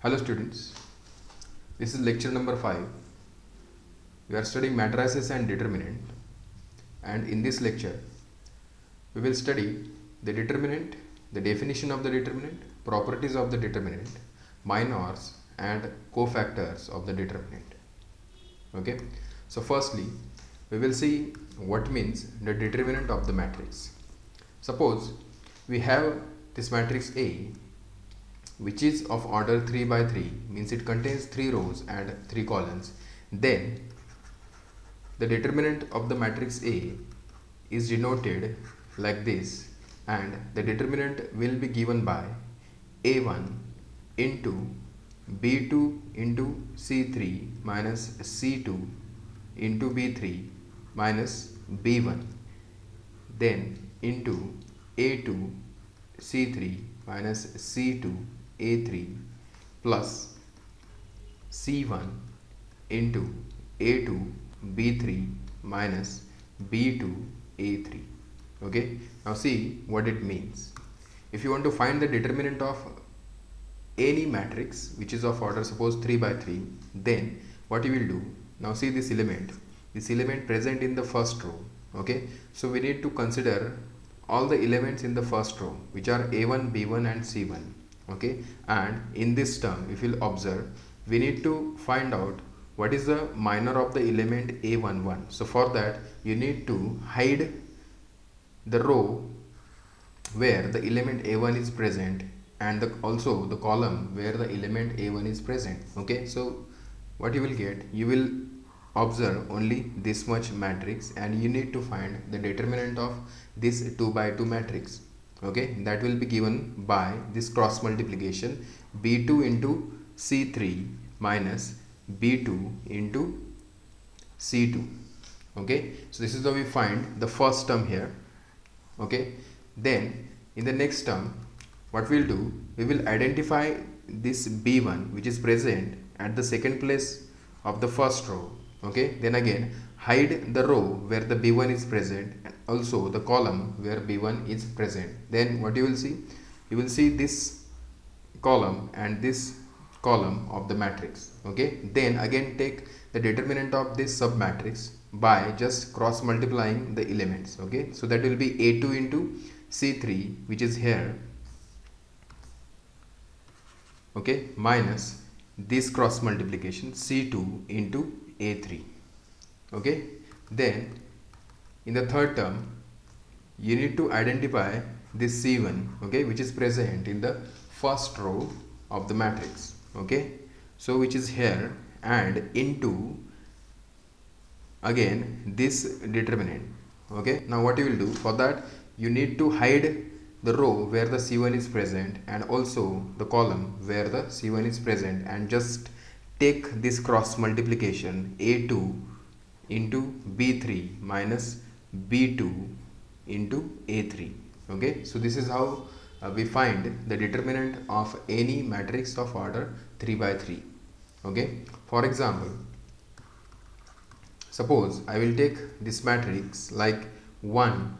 Hello students, this is lecture number 5. We are studying matrices and determinant, and in this lecture we will study the determinant, the definition of the determinant, properties of the determinant, minors and cofactors of the determinant. Okay, so firstly we will see what means the determinant of the matrix. Suppose we have this matrix A, which is of order 3 by 3, means it contains 3 rows and 3 columns. Then the determinant of the matrix A is denoted like this, and the determinant will be given by A1 into B2 into C3 minus C2 into B3 minus B1, then into A2 C3 minus C2 A3 plus C1 into A2 B3 minus B2 A3. Okay, now see what it means. If you want to find the determinant of any matrix which is of order suppose 3 by 3, then what you will do, now see this element present in the first row. Okay, so we need to consider all the elements in the first row, which are A1, B1 and C1. Okay, and in this term if you'll observe, we need to find out what is the minor of the element A11. So for that you need to hide the row where the element A1 is present and also the column where the element A1 is present. Okay, so what you will get, you will observe only this much matrix and you need to find the determinant of this 2 by 2 matrix. Okay, that will be given by this cross multiplication B2 into C3 minus B2 into C2. Okay, so this is how we find the first term here. Okay, then in the next term what we'll do, we will identify this B1 which is present at the second place of the first row. Okay, then again hide the row where the B1 is present and also the column where B1 is present. Then what you will see, you will see this column and this column of the matrix. Okay, then again take the determinant of this submatrix by just cross multiplying the elements. Okay, so that will be A2 into C3 which is here, okay, minus this cross multiplication C2 into A3. Okay, then in the third term you need to identify this C1, okay, which is present in the first row of the matrix. Okay, so which is here, and into again this determinant. Okay, now what you will do, for that you need to hide the row where the C1 is present and also the column where the C1 is present, and just take this cross multiplication A2 into B3 minus B2 into A3. Okay, so this is how we find the determinant of any matrix of order 3 by 3. Okay, for example, suppose I will take this matrix like 1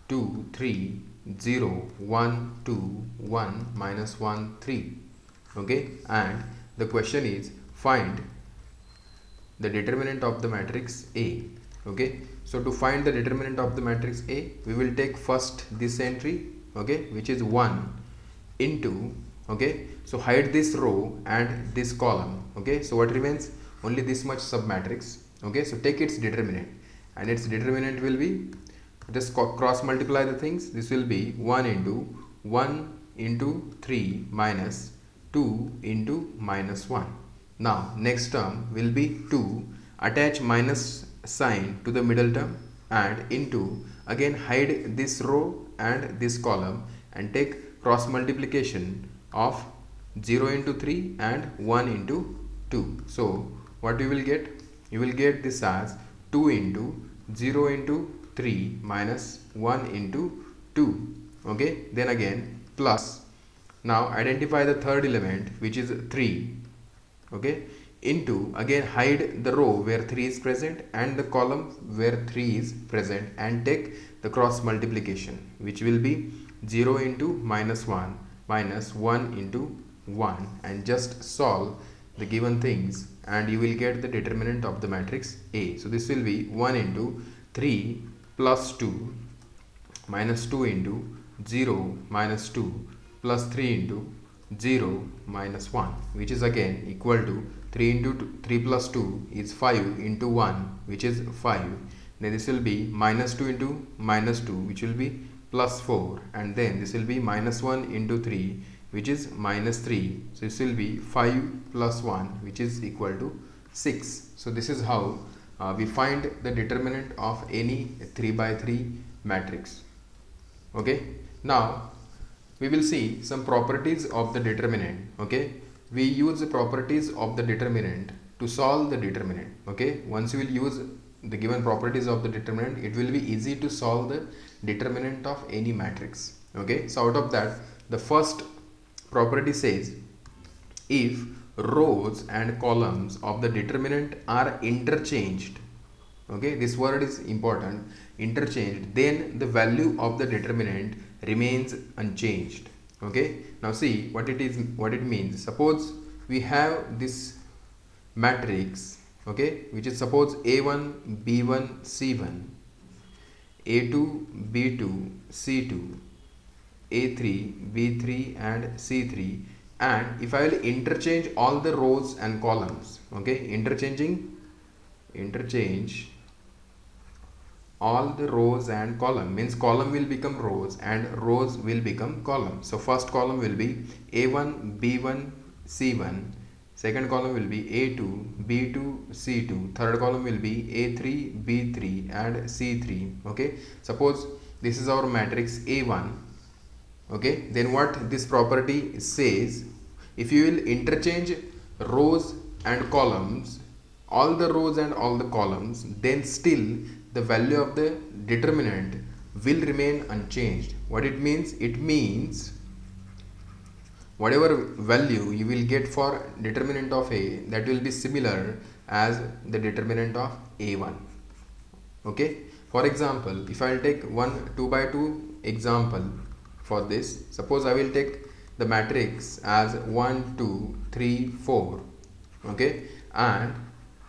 2 3 0 1 2 1 minus 1 3. Okay, and the question is find the determinant of the matrix A. Okay, so to find the determinant of the matrix A, we will take first this entry, okay, which is 1 into, okay, so hide this row and this column. Okay, so what remains, only this much submatrix. Okay, so take its determinant, and its determinant will be, just cross multiply the things, this will be 1 into 3 minus 2 into minus 1. Now next term will be 2, attach minus sign to the middle term, and into again hide this row and this column and take cross multiplication of 0 into 3 and 1 into 2. So what you will get, you will get this as 2 into 0 into 3 minus 1 into 2. Okay, then again plus, now identify the third element which is 3. Okay, into again hide the row where 3 is present and the column where 3 is present, and take the cross multiplication which will be 0 into minus 1 minus 1 into 1 and just solve the given things and you will get the determinant of the matrix A. So this will be 1 into 3 plus 2 minus 2 into 0 minus 2 plus 3 into 0 minus 1, which is again equal to 3 into 3 plus 2 is 5 into 1, which is 5. Then this will be minus 2 into minus 2, which will be plus 4, and then this will be minus 1 into 3, which is minus 3. So this will be 5 plus 1, which is equal to 6. So this is how we find the determinant of any 3 by 3 matrix. Okay, now we will see some properties of the determinant. Okay, we use the properties of the determinant to solve the determinant. Okay, once you will use the given properties of the determinant, it will be easy to solve the determinant of any matrix. Okay, so out of that, the first property says if rows and columns of the determinant are interchanged, okay, this word is important, interchanged, then the value of the determinant remains unchanged. Okay, now see what it means. Suppose we have this matrix, okay, which is suppose A1 B1 C1, A2 B2 C2, A3 B3 and C3, and if I will interchange all the rows and columns, okay, interchange all the rows and column means column will become rows and rows will become columns. So first column will be A1 B1 C1, second column will be A2 B2 C2, third column will be A3 B3 and C3. Okay, suppose this is our matrix A1. Okay, then what this property says, if you will interchange rows and columns, all the rows and all the columns, then still the value of the determinant will remain unchanged. What it means? It means whatever value you will get for determinant of A, that will be similar as the determinant of A1. Okay, for example, if I will take one 2 by 2 example for this, suppose I will take the matrix as 1 2 3 4, okay, and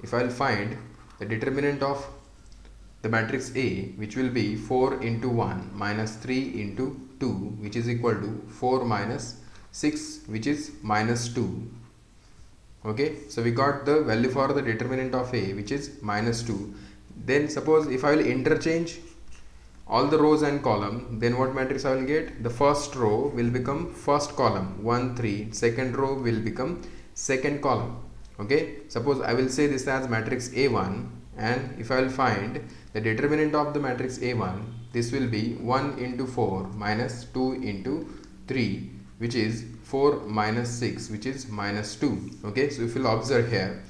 if I will find the determinant of the matrix A, which will be 4 into 1 minus 3 into 2, which is equal to 4 minus 6, which is minus 2. Okay, so we got the value for the determinant of A, which is minus 2. Then suppose if I will interchange all the rows and column, then what matrix I will get? The first row will become first column 1 3, second row will become second column. Okay, suppose I will say this as matrix A1, and if I will find the determinant of the matrix A1, this will be 1 into 4 minus 2 into 3, which is 4 minus 6, which is minus 2. Okay, so if you will observe here,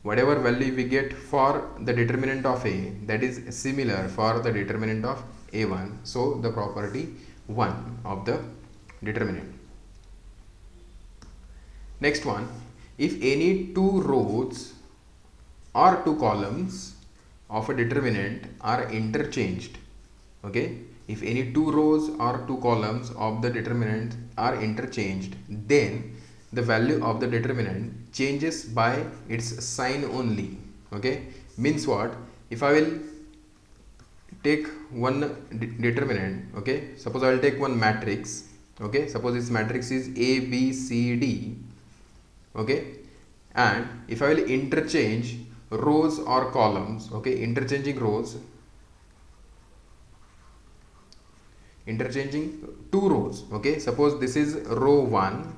whatever value we get for the determinant of A, that is similar for the determinant of A1. So the property 1 of the determinant. Next one, if any two rows or two columns of a determinant are interchanged, okay, if any two rows or two columns of the determinant are interchanged, then the value of the determinant changes by its sign only. Okay, means what? If I will take one determinant, okay, suppose I will take one matrix, okay, suppose this matrix is A B C D, okay, and if I will interchange rows or columns, okay, interchanging two rows, okay, suppose this is row 1,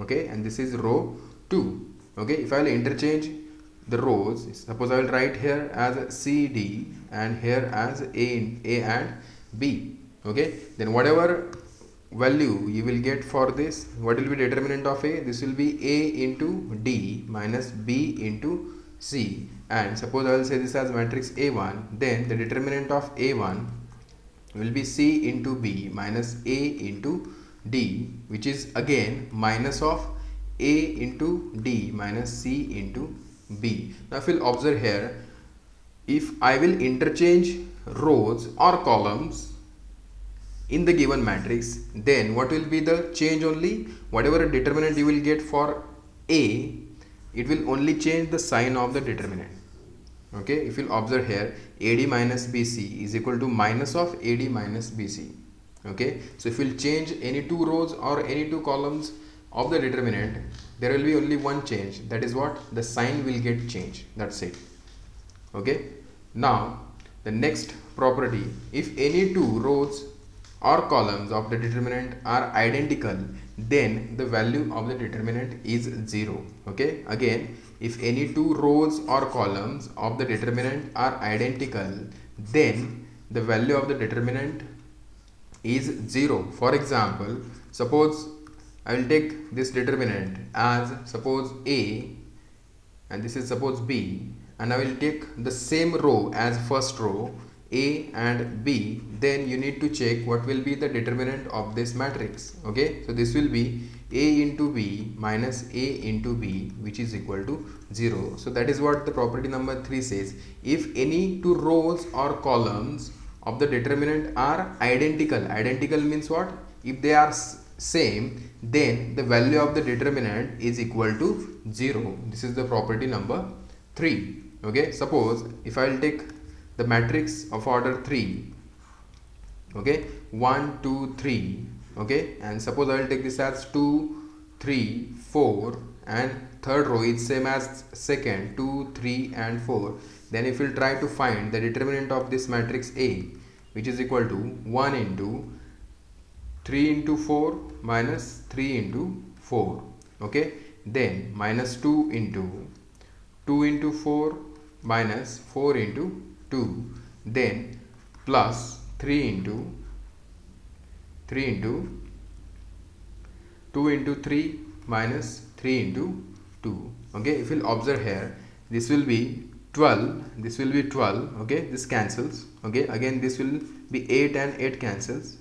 okay, and this is row 2, okay, if I will interchange the rows, suppose I will write here as C D and here as A and B, okay, then whatever value you will get for this, what will be determinant of A? This will be A into D minus B into C, and suppose I will say this as matrix A1, then the determinant of A1 will be C into B minus A into D, which is again minus of A into D minus C into B. Now if you will observe here, if I will interchange rows or columns, in the given matrix, then what will be the change? Only whatever determinant you will get for A, it will only change the sign of the determinant. Okay, if you'll observe here, AD minus BC is equal to minus of AD minus BC. Okay, so if we'll change any two rows or any two columns of the determinant, there will be only one change, that is what? The sign will get changed. That's it. Okay, now the next property, if any two rows or columns of the determinant are identical, then the value of the determinant is 0. Okay, again, if any two rows or columns of the determinant are identical, then the value of the determinant is 0. For example, suppose I will take this determinant as suppose A and this is suppose B, and I will take the same row as first row A and B, then you need to check what will be the determinant of this matrix. Okay, so this will be A into B minus A into B, which is equal to 0. So that is what the property number 3 says. If any two rows or columns of the determinant are identical means what? If they are same, then the value of the determinant is equal to 0. This is the property number 3. Okay, suppose if I will take the matrix of order 3, okay, 1 2 3, okay, and suppose I will take this as 2 3 4, and third row is same as second, 2 3 and 4, then if we will try to find the determinant of this matrix A, which is equal to 1 into 3 into 4 minus 3 into 4, okay, then minus 2 into 2 into 4 minus 4 into 2, then plus 3 into 2 into 3 minus 3 into 2. Okay, if you'll observe here, this will be 12, this will be 12, okay, this cancels. Okay, again this will be 8 and 8 cancels,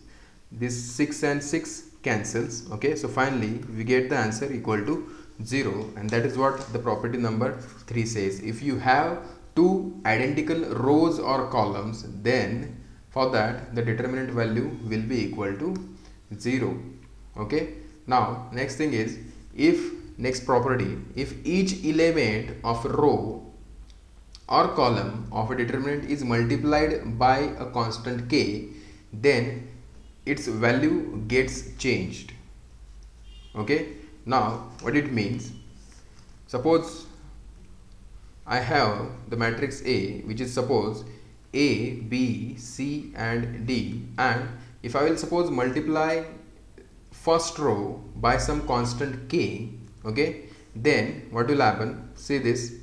this 6 and 6 cancels. Okay, so finally we get the answer equal to 0, and that is what the property number 3 says. If you have two identical rows or columns, then for that the determinant value will be equal to 0. Okay, now next thing is, next property, if each element of a row or column of a determinant is multiplied by a constant k, then its value gets changed. Okay, now what it means, suppose I have the matrix A, which is suppose A, B, C and D, and if I will suppose multiply first row by some constant k, okay, then what will happen? See this,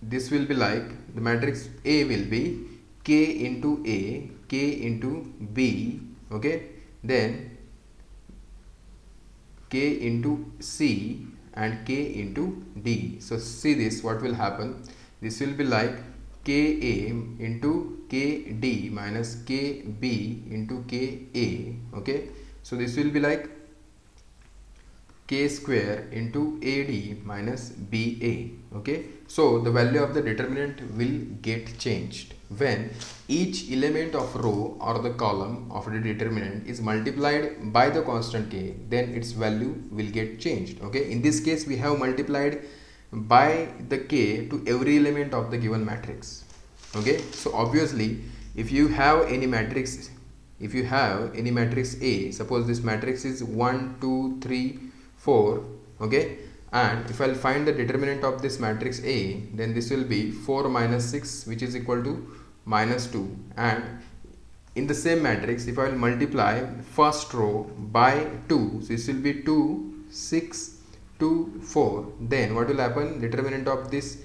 this will be like the matrix A will be k into A, k into B, okay, then k into C and k into D. So see this, what will happen? This will be like ka into kd minus kb into ka. Okay, so this will be like k square into ad minus ba. Okay, so the value of the determinant will get changed when each element of row or the column of the determinant is multiplied by the constant k, then its value will get changed. Okay, in this case we have multiplied by the k to every element of the given matrix. Okay, so obviously if you have any matrix, A, suppose this matrix is 1 2 3 4, okay, and if I'll find the determinant of this matrix A, then this will be 4 minus 6, which is equal to minus 2, and in the same matrix if I will multiply first row by 2, so this will be 2 6 2 4, then what will happen? Determinant of this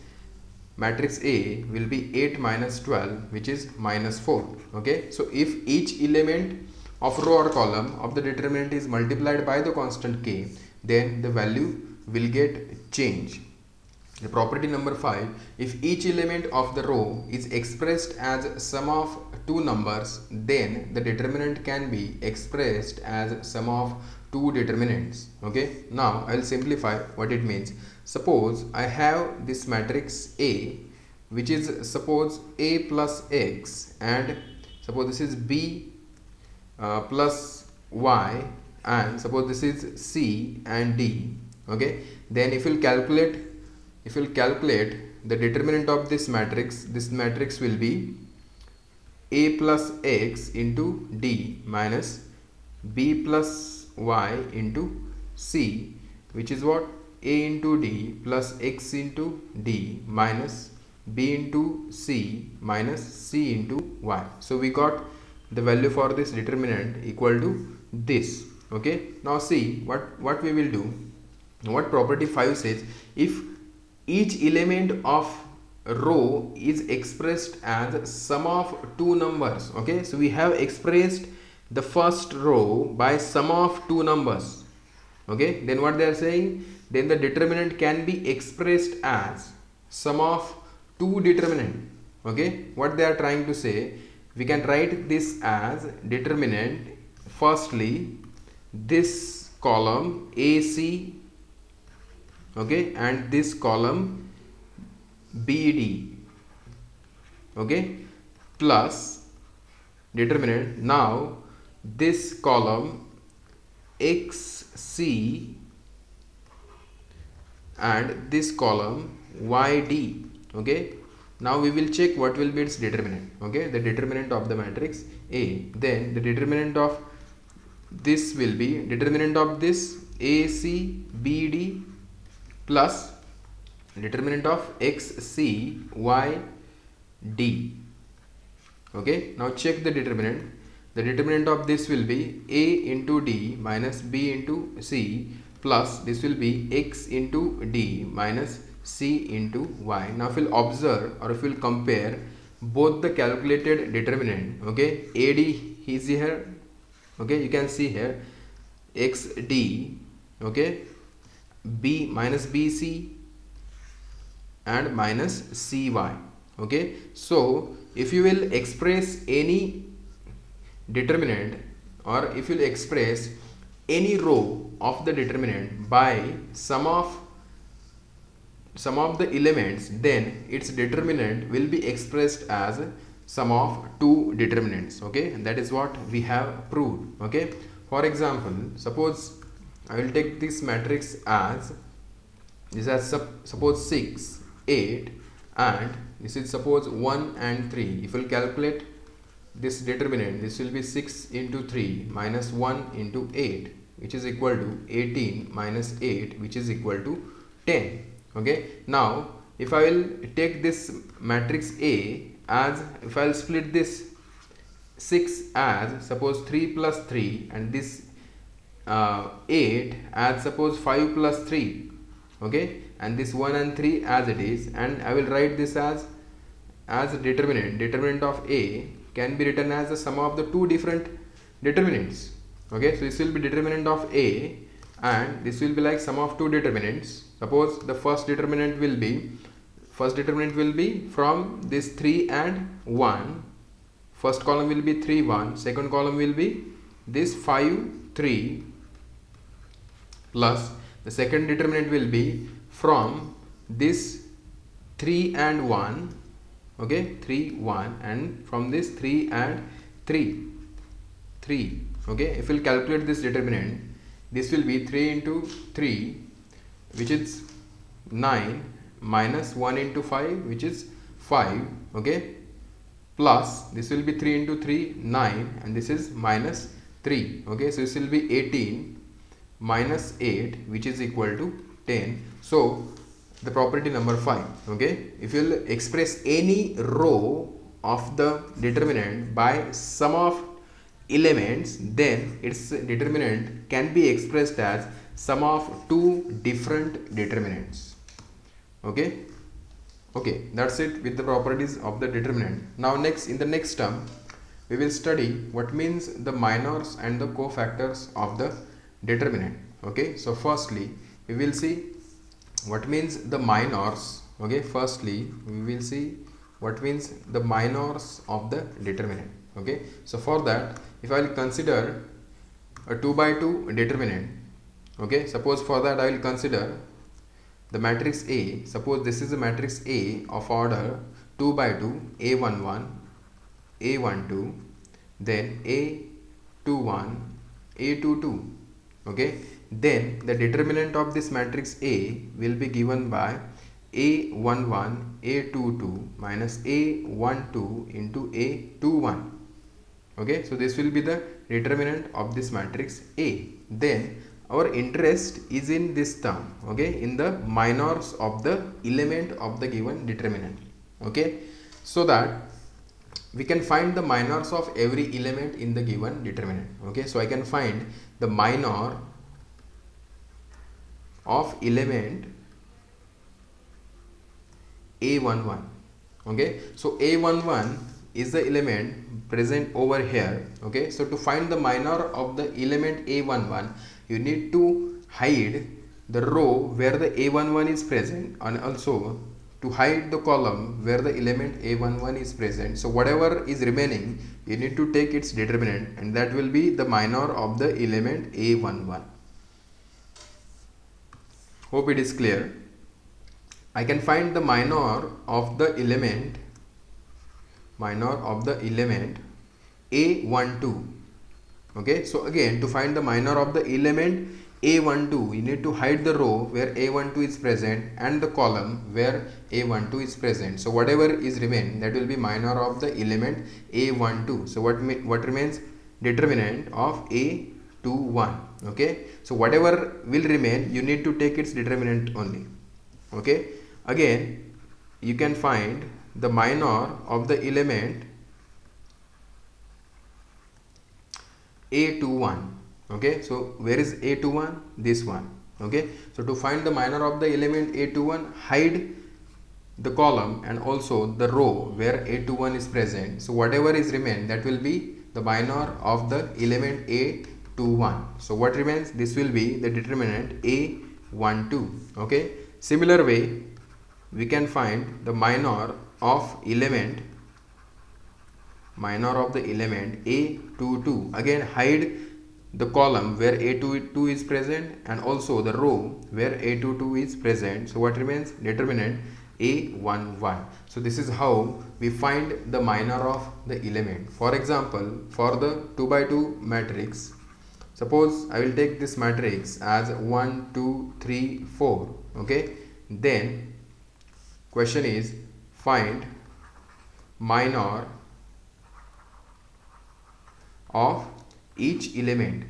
matrix A will be 8 minus 12, which is minus 4. Okay, so if each element of row or column of the determinant is multiplied by the constant k, then the value will get changed. The property number 5, if each element of the row is expressed as sum of two numbers, then the determinant can be expressed as sum of two determinants. Okay, now I will simplify what it means. Suppose I have this matrix A, which is suppose A plus X, and suppose this is B plus Y, and suppose this is C and D. Okay, then if you'll calculate the determinant of this matrix will be A plus X into D minus B plus Y into C, which is what? A into D plus X into D minus B into C minus C into Y. So we got the value for this determinant equal to this. Okay, now see what we will do. What property 5 says, if each element of row is expressed as sum of two numbers. Okay, so we have expressed the first row by sum of two numbers. Okay, then what they are saying, then the determinant can be expressed as sum of two determinant. Okay, what they are trying to say, we can write this as determinant, firstly this column AC, okay, and this column BD, okay, plus determinant, now this column XC and this column YD. Okay, now we will check what will be its determinant. Okay, the determinant of the matrix A, then the determinant of this will be determinant of this AC BD plus determinant of XC YD. Okay, now check the determinant. The determinant of this will be A into D minus B into C plus this will be X into D minus C into Y. Now if we'll observe or if we'll compare both the calculated determinant, okay, AD is here, okay, you can see here XD, okay, B minus BC and minus CY. Okay, so if you will express any determinant or if you will express any row of the determinant by sum of the elements, then its determinant will be expressed as sum of two determinants. Okay, and that is what we have proved. Okay, for example, suppose I will take this matrix as this as suppose 6 8 and this is suppose 1 and 3. If you will calculate this determinant, this will be 6 into 3 minus 1 into 8, which is equal to 18 minus 8, which is equal to 10. Okay, now if I will take this matrix A as, if I will split this 6 as suppose 3 plus 3 and this 8 as suppose 5 plus 3, okay, and this 1 and 3 as it is, and I will write this as determinant of A can be written as the sum of the two different determinants. Okay, so this will be determinant of A and this will be like sum of two determinants. Suppose the first determinant will be from this 3 and 1. First column will be 3 1, second column will be this 5 3 plus the second determinant will be from this 3 and 1, okay, 3 1, and from this 3 and 3. Okay, if we'll calculate this determinant, this will be 3 into 3, which is 9, minus 1 into 5, which is 5, okay, plus this will be 3 into 3 9, and this is minus 3. Okay, so this will be 18 minus 8, which is equal to 10. So the property number 5, okay, if you will express any row of the determinant by sum of elements, then its determinant can be expressed as sum of two different determinants. Okay, that's it with the properties of the determinant. Now in the next term we will study what means the minors and the cofactors of the determinant. Okay, so firstly we will see what means the minors. Okay, firstly we will see what means the minors of the determinant. Okay, so for that, if I will consider a 2 by 2 determinant, okay, suppose for that I will consider the matrix A. Suppose this is a matrix A of order 2 by 2, A11, A12, then A21, A22. Okay, then the determinant of this matrix A will be given by A11, A22 minus A12 into A21. Okay, so this will be the determinant of this matrix A. Then our interest is in this term, okay, in the minors of the element of the given determinant. Okay, so that we can find the minors of every element in the given determinant. Okay, so I can find the minor of element A11. Okay, so A11 is the element present over here. Okay, so to find the minor of the element A11, you need to hide the row where the A11 is present, and also to hide the column where the element A11 is present. So whatever is remaining, you need to take its determinant, and that will be the minor of the element A11. Hope it is clear. I can find the minor of the element A12. Okay, so again, to find the minor of the element A12, you need to hide the row where A12 is present and the column where A12 is present. So whatever is remain, that will be minor of the element A12. So what remains? Determinant of A21. Okay, so whatever will remain, you need to take its determinant only. Okay, again you can find the minor of the element A21. Okay, so where is A21? This one. Okay, so to find the minor of the element A21, hide the column and also the row where A21 is present. So whatever is remain, that will be the minor of the element A21. So what remains? This will be the determinant A12. Okay, similar way we can find the minor of the element A22. Again, hide the column where A22 is present and also the row where A22 is present. So what remains? Determinant A11. So this is how we find the minor of the element. For example, for the 2 by 2 matrix, suppose I will take this matrix as 1, 2, 3, 4. Okay, then question is find minor of each element,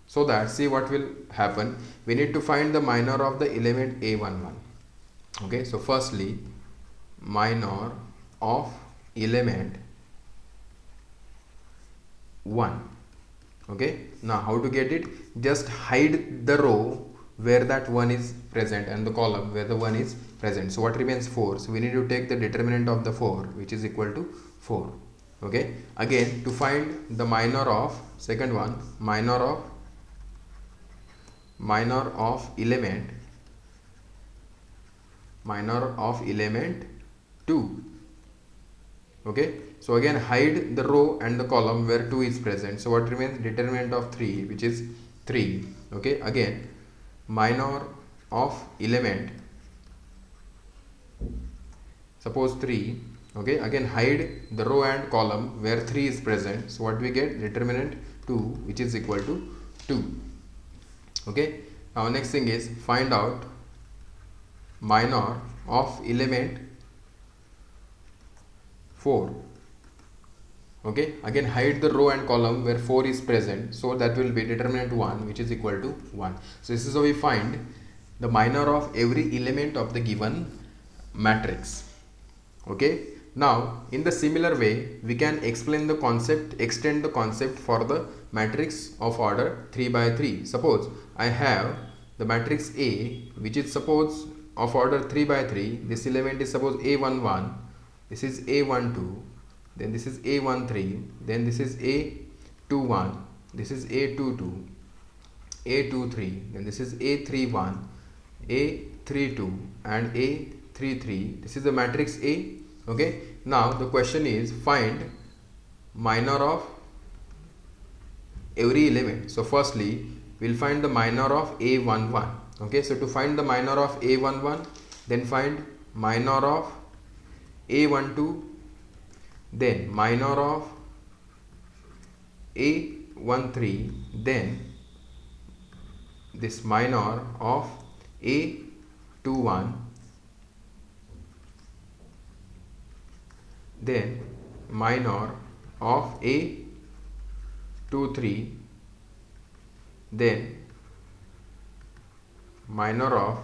so that, see what will happen. We need to find the minor of the element A11. Okay, so firstly, minor of element 1. Okay, now how to get it? Just hide the row where that 1 is present and the column where the 1 is present. So what remains? 4. So we need to take the determinant of the 4, which is equal to 4. Okay, again to find the minor of second one, minor of element 2. Okay, so again hide the row and the column where 2 is present. So what remains? Determinant of 3, which is 3. Okay, again minor of element, suppose 3. Okay, again hide the row and column where 3 is present. So what we get? Determinant 2, which is equal to 2. Okay, now next thing is find out minor of element 4. Okay, again hide the row and column where 4 is present. So that will be determinant 1, which is equal to 1. So this is how we find the minor of every element of the given matrix. Okay, now in the similar way we can extend the concept for the matrix of order 3 by 3. Suppose I have the matrix A, which is suppose of order 3 by 3. This element is suppose A11, this is A12, then this is A13, then this is A21, this is A22, A23, then this is A31, A32 and A33. This is the matrix A. Okay, now the question is find minor of every element. So firstly we'll find the minor of A11. Okay, so to find the minor of A11, then find minor of A12 then minor of A13, then this minor of A21, then minor of A23, then minor of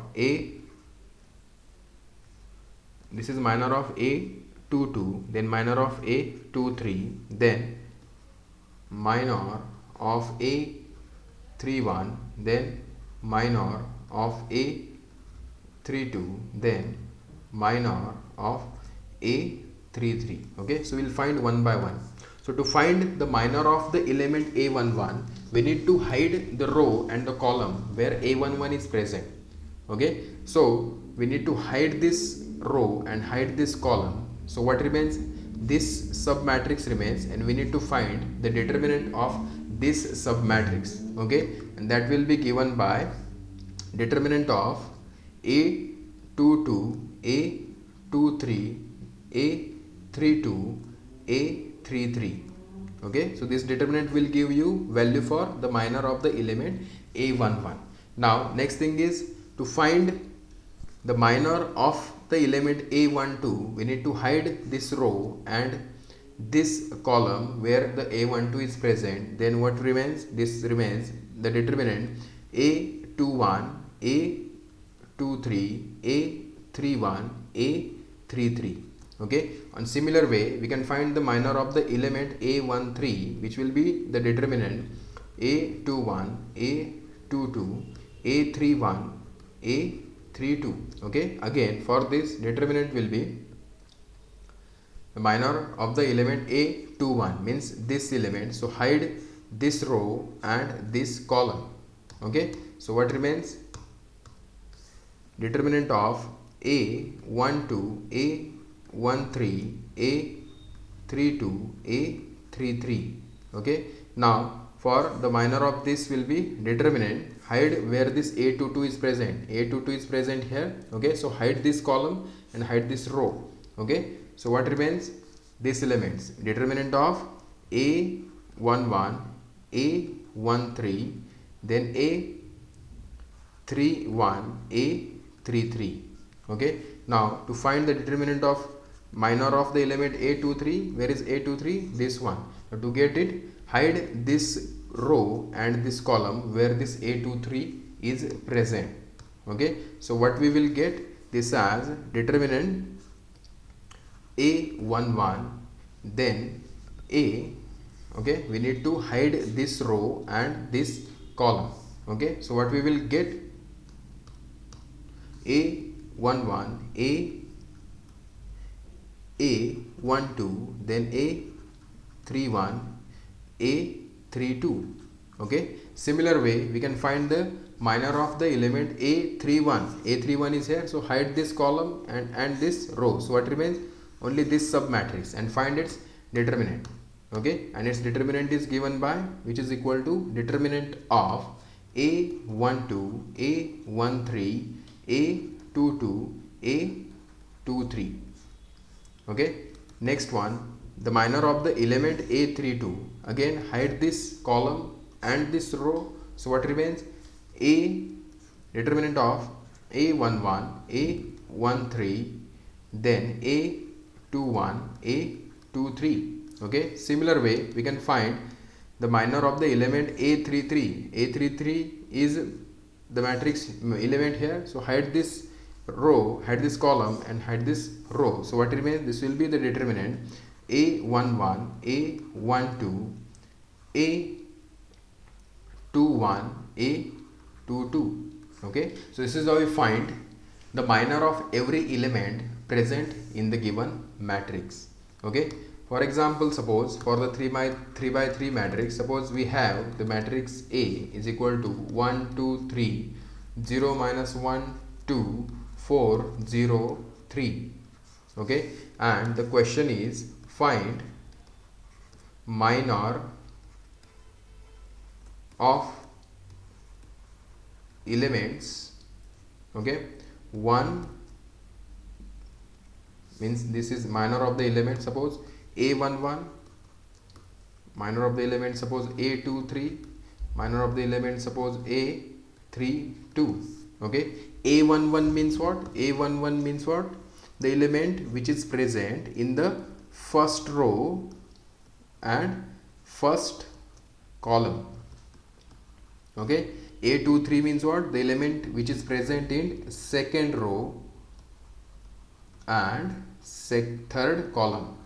this is minor of A22, then minor of A23, then minor of A31, then minor of A32, then minor of A33. Okay, so we'll find one by one. So to find the minor of the element A11, we need to hide the row and the column where A11 is present. Okay, so we need to hide this row and hide this column. So what remains? This submatrix remains, and we need to find the determinant of this submatrix. Okay, and that will be given by determinant of A22, A23, A32, A33. Okay, so this determinant will give you value for the minor of the element A11. Now next thing is to find the minor of the element A12. We need to hide this row and this column where the A12 is present. Then what remains? This remains the determinant A21, A23, A31, A33. Okay, on similar way we can find the minor of the element A13, which will be the determinant A21, A22, A31, A32. Okay, again for this determinant will be the minor of the element A21, means this element. So hide this row and this column. Okay, so what remains? Determinant of A12, A13, A32, A33. Okay, now for the minor of this will be determinant, hide where this A22 is present. A22 is present here. Okay, so hide this column and hide this row. Okay, so what remains? These elements, determinant of A11, A13, then A31, A33. Okay, now to find the determinant of minor of the element A23, where is A23? This one. Now to get it, hide this row and this column where this A23 is present. Okay, so what we will get this as determinant A11, then A. Okay, we need to hide this row and this column. Okay, so what we will get? A11, A12, then A31, A32. Okay, similar way we can find the minor of the element A31. A31 is here, so hide this column and this row. So what remains? Only this submatrix, and find its determinant. Okay, and its determinant is given by, which is equal to determinant of A12, A13, A22, A23. Okay, next one, the minor of the element A32. Again hide this column and this row. So what remains? Determinant of A11, A13, then A21, A23. Okay, similar way we can find the minor of the element A33. A33 is the matrix element here, so hide this row, hide this column and hide this row. So what remains? This will be the determinant A11, A12, A21, A22. Okay, so this is how we find the minor of every element present in the given matrix. Okay, for example, suppose for the 3 by 3 matrix, suppose we have the matrix A is equal to 1 2 3 0 minus 1 2 4 0 3. Okay, and the question is find minor of elements. Okay, 1 means this is minor of the element. Suppose A11, minor of the element suppose A23, minor of the element suppose A32. Okay, A11 means what? A11 means what? The element which is present in the first row and first column. Okay, A23 means what? The element which is present in second row and third column.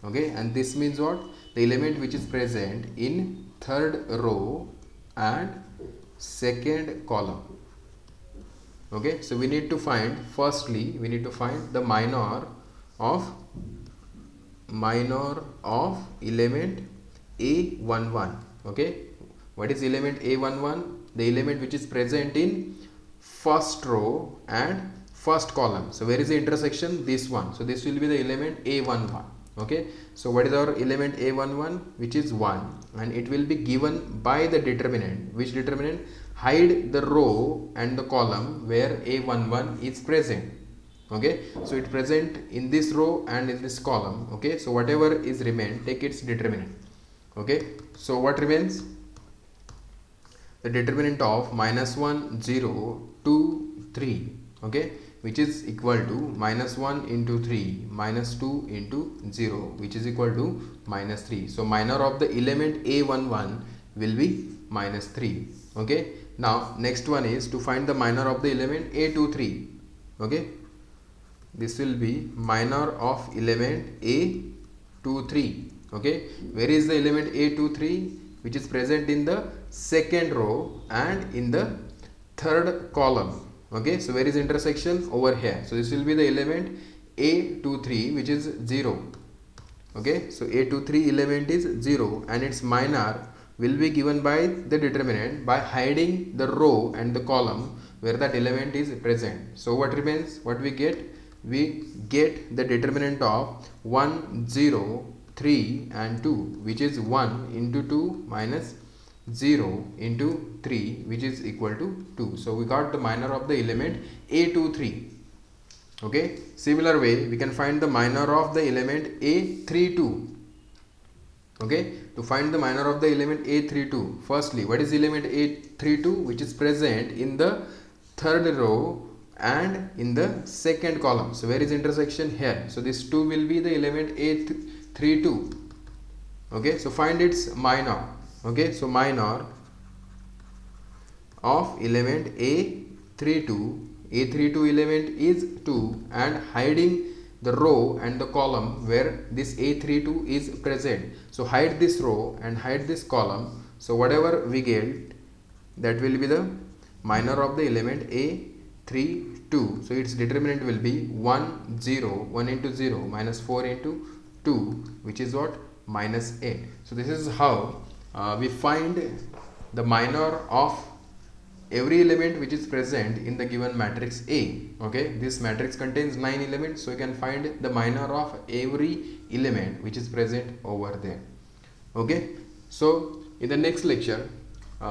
Okay, and this means what? The element which is present in third row and second column. Okay, so we need to find, firstly we need to find the minor of element A11. Okay, what is element A11? The element which is present in first row and first column. So where is the intersection? This one. So this will be the element A11. Okay, so what is our element A11? Which is 1, and it will be given by the determinant. Which determinant? Hide the row and the column where A11 is present. Okay, so it present in this row and in this column. Okay, so whatever is remain, take its determinant. Okay, so what remains? The determinant of -1, 0, 2, 3. Okay, which is equal to -1 into 3 minus 2 into 0, which is equal to -3. So minor of the element A11 will be -3. Okay, now next one is to find the minor of the element A23. Okay, this will be minor of element A23. Okay, where is the element A23? Which is present in the second row and in the third column. Okay, so where is intersection? Over here. So this will be the element A23, which is 0. Okay, so A23 element is 0 and its minor will be given by the determinant by hiding the row and the column where that element is present. So what remains? What we get? We get the determinant of 1, 0, 3 and 2, which is 1 into 2 minus 0 into 3, which is equal to 2. So we got the minor of the element A23. Okay, similar way we can find the minor of the element A32. Okay, to find the minor of the element A32, firstly what is element A32? Which is present in the third row and in the second column. So where is intersection? Here. So this 2 will be the element A32. Okay, so find its minor. Okay, so minor of element A32. A32 element is 2 and hiding the row and the column where this A32 is present. So hide this row and hide this column. So whatever we get, that will be the minor of the element A32. So its determinant will be 1, 0, 1 into 0 minus 4 into 2, which is what? Minus 8. So this is how we find the minor of every element which is present in the given matrix A. Okay, this matrix contains 9 elements, so you can find the minor of every element which is present over there. Okay, so in the next lecture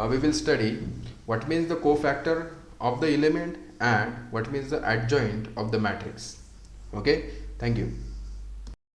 we will study what means the cofactor of the element and what means the adjoint of the matrix. Okay, thank you.